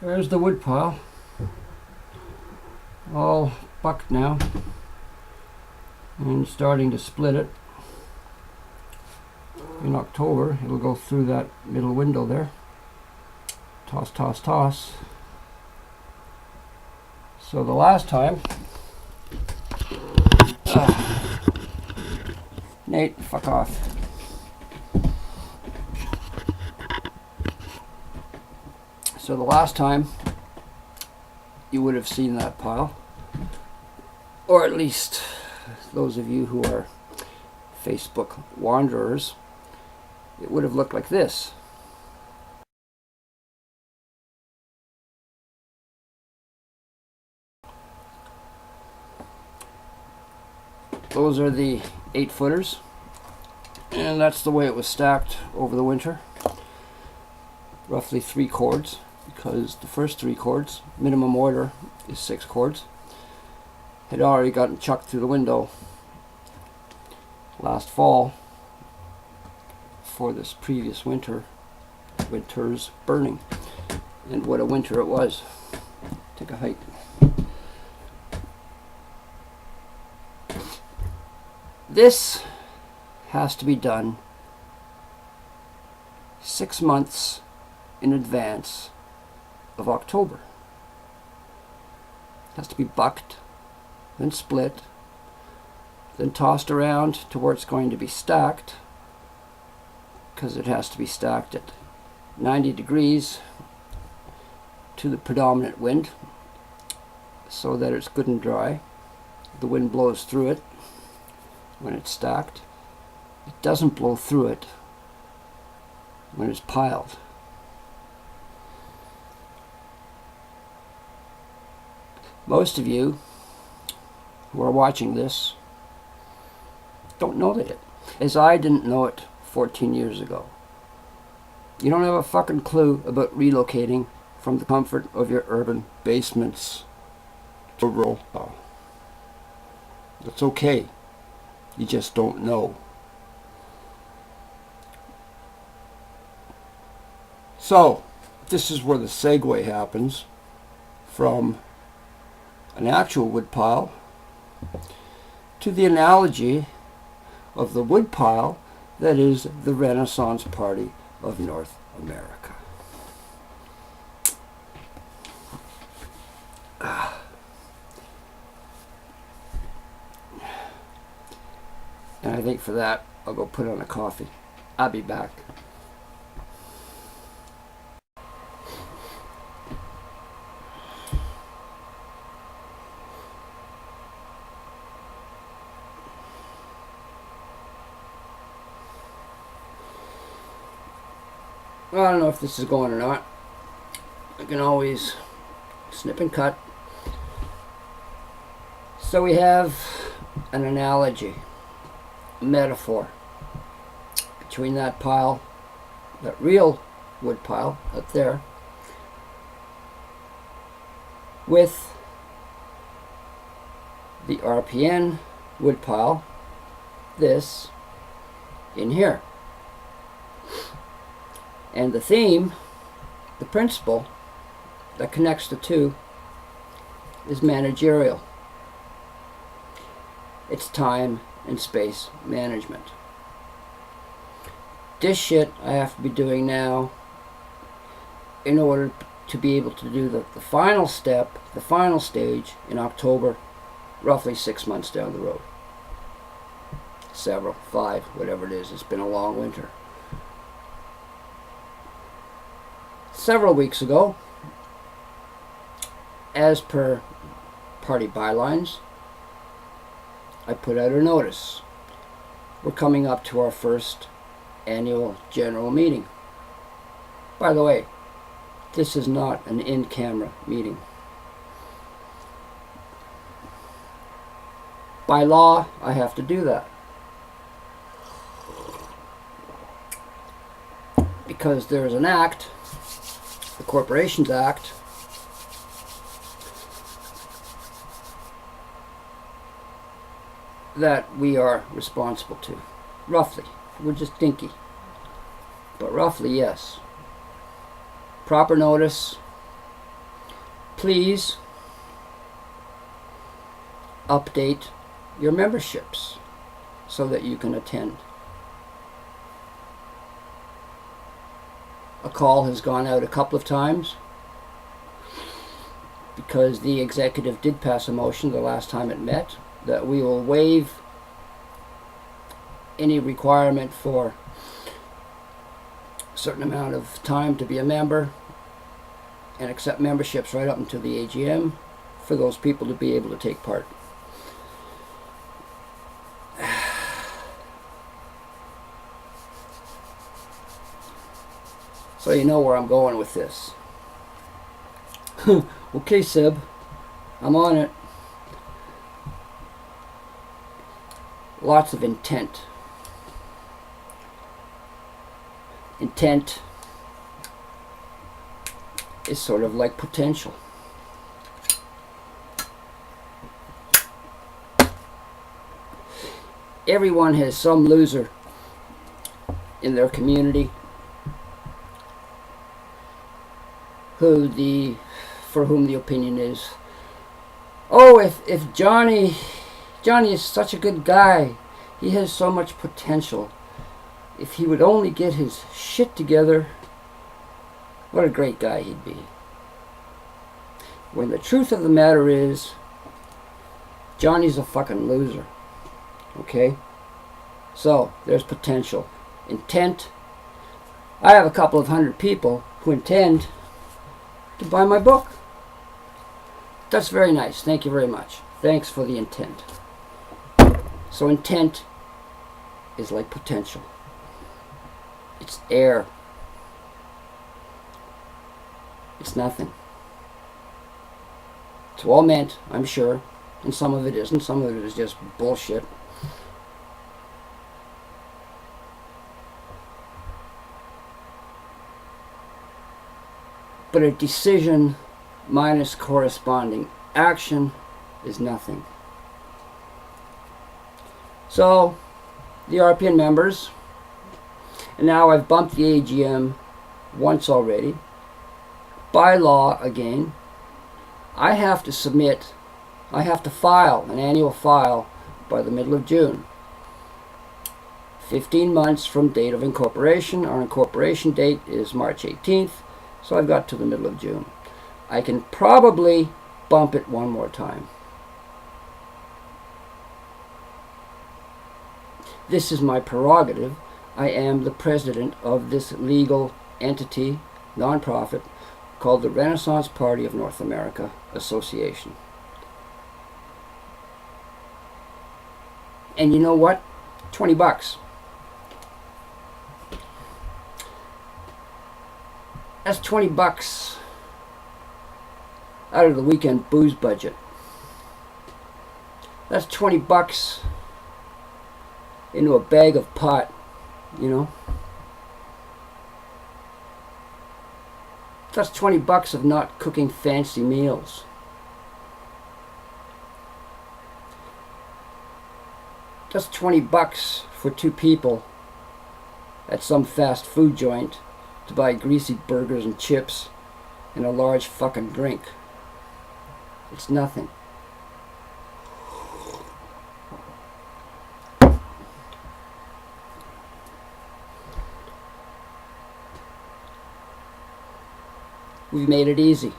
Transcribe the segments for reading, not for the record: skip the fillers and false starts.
There's the wood pile, all bucked now, and starting to split it. In October, it'll go through that middle window there. Toss, toss, toss. So the last time, Nate, fuck off. So the last time you would have seen that pile, or at least those of you who are Facebook wanderers, it would have looked like this. Those are the 8-footers, and that's the way it was stacked over the winter. Roughly 3 cords, because the first 3 cords, minimum order is 6 cords, had already gotten chucked through the window last fall for this previous winter's burning. And what a winter it was. Take a hike. This has to be done 6 months in advance of October. It has to be bucked, then split, then tossed around to where it's going to be stacked, because it has to be stacked at 90 degrees to the predominant wind so that it's good and dry. The wind blows through it when it's stacked. It doesn't blow through it when it's piled. Most of you who are watching this don't know that, as I didn't know it 14 years ago. You don't have a fucking clue about relocating from the comfort of your urban basements to rural. That's okay. You just don't know. So, this is where the segue happens from an actual wood pile to the analogy of the wood pile that is the Renaissance party of North America. And I think for that, I'll go put on a coffee. I'll be back. Well, I don't know if this is going or not. I can always snip and cut. So we have an analogy, a metaphor between that pile, that real wood pile up there, with the RPN wood pile, this in here. And the theme, the principle that connects the two, is managerial. It's time and space management. This shit I have to be doing now in order to be able to do the final step, the final stage in October, roughly 6 months down the road. Several, 5, whatever it is. It's been a long winter. Several weeks ago, as per party bylines, I put out a notice. We're coming up to our first annual general meeting. By the way, this is not an in-camera meeting. By law, I have to do that. Because there's an act, the Corporations Act, that we are responsible to. Roughly. We're just dinky. But roughly, yes. Proper notice, please update your memberships so that you can attend. A call has gone out a couple of times because the executive did pass a motion the last time it met that we will waive any requirement for a certain amount of time to be a member and accept memberships right up until the AGM for those people to be able to take part. So you know where I'm going with this. Okay, Seb, I'm on it. Lots of intent. Intent is sort of like potential. Everyone has some loser in their community for whom the opinion is, oh, if Johnny is such a good guy, he has so much potential. If he would only get his shit together, what a great guy he'd be. When the truth of the matter is, Johnny's a fucking loser. Okay? So, there's potential. Intent. I have a couple of hundred people who intend to buy my book. That's very nice. Thank you very much. Thanks for the intent. So intent is like potential. It's air. It's nothing. It's well meant, I'm sure, and some of it isn't. Some of it is just bullshit. But a decision minus corresponding action is nothing. So, the RPN members, and now I've bumped the AGM once already. By law, again, I have to file an annual file by the middle of June. 15 months from date of incorporation. Our incorporation date is March 18th. So I've got to the middle of June. I can probably bump it one more time. This is my prerogative. I am the president of this legal entity, nonprofit, called the Renaissance Party of North America Association. And you know what? $20. That's $20 out of the weekend booze budget. That's $20 into a bag of pot, you know. That's $20 of not cooking fancy meals. That's $20 for two people at some fast food joint to buy greasy burgers and chips and a large fucking drink. It's nothing. We've made it easy,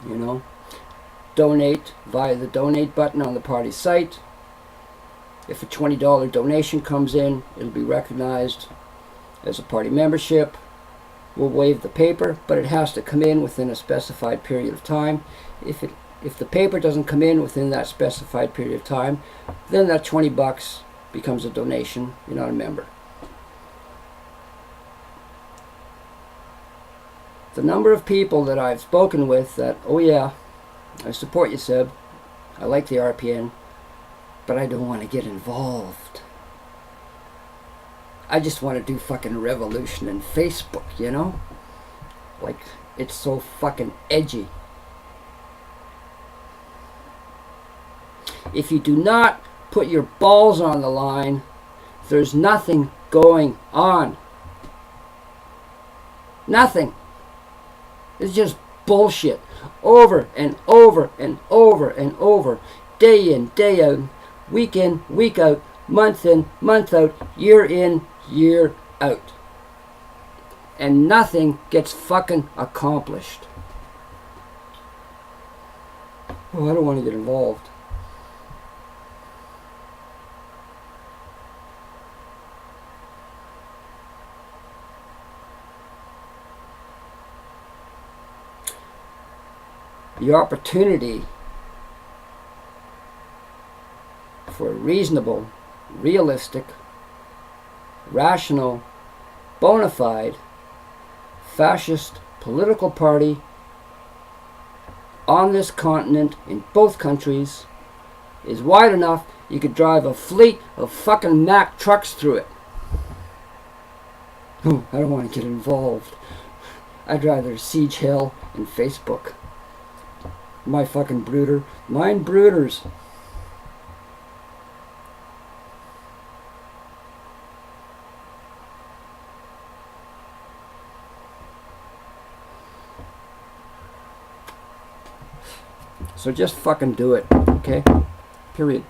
you know. Donate via the donate button on the party site. If a $20 donation comes in, it'll be recognized as a party membership. We'll waive the paper, but it has to come in within a specified period of time. If the paper doesn't come in within that specified period of time, then that $20 becomes a donation. You're not a member. The number of people that I've spoken with that, oh yeah, I support you, Seb. I like the RPN, but I don't want to get involved. I just want to do fucking revolution in Facebook, you know? Like, it's so fucking edgy. If you do not put your balls on the line, there's nothing going on. Nothing. It's just bullshit. over and over and over and over, day in, day out, week in, week out, month in, month out, year in, year out. And nothing gets fucking accomplished. Oh, I don't want to get involved. The opportunity for a reasonable, realistic, rational, bona fide, fascist political party on this continent, in both countries, is wide enough you could drive a fleet of fucking Mack trucks through it. Oh, I don't want to get involved. I'd rather siege hell and Facebook. My fucking brooder. Mine brooders. So just fucking do it, okay? Period.